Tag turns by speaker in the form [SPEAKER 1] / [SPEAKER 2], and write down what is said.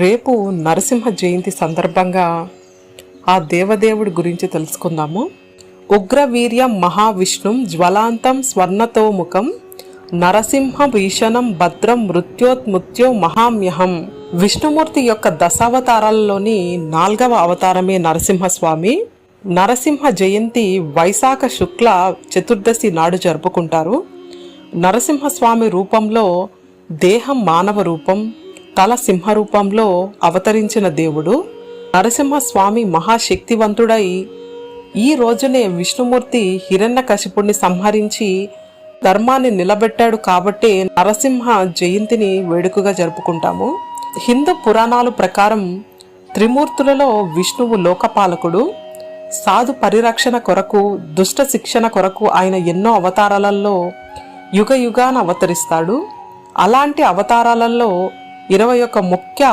[SPEAKER 1] రేపు నరసింహ జయంతి సందర్భంగా ఆ దేవదేవుడి గురించి తెలుసుకుందాము. ఉగ్రవీర్యం మహావిష్ణుం జ్వలాంతం స్వర్ణతోముఖం నరసింహ భీషణం భద్రం మృత్యోత్ముత్యో మహామ్యహం. విష్ణుమూర్తి యొక్క దశావతారాలలోని 4వ అవతారమే నరసింహస్వామి. నరసింహ జయంతి వైశాఖ శుక్ల చతుర్దశి నాడు జరుపుకుంటారు. నరసింహస్వామి రూపంలో దేహం మానవ రూపం, తల సింహ రూపంలో అవతరించిన దేవుడు. నరసింహస్వామి మహాశక్తివంతుడై ఈ రోజునే విష్ణుమూర్తి హిరణ్యకశిపుణ్ణి సంహరించి ధర్మాన్ని నిలబెట్టాడు కాబట్టే నరసింహ జయంతిని వేడుకగా జరుపుకుంటాము. హిందూ పురాణాల ప్రకారం త్రిమూర్తులలో విష్ణువు లోకపాలకుడు. సాధు పరిరక్షణ కొరకు, దుష్ట శిక్షణ కొరకు ఆయన ఎన్నో అవతారాలలో యుగ యుగాన అవతరిస్తాడు. అలాంటి అవతారాలలో 21 ముఖ్య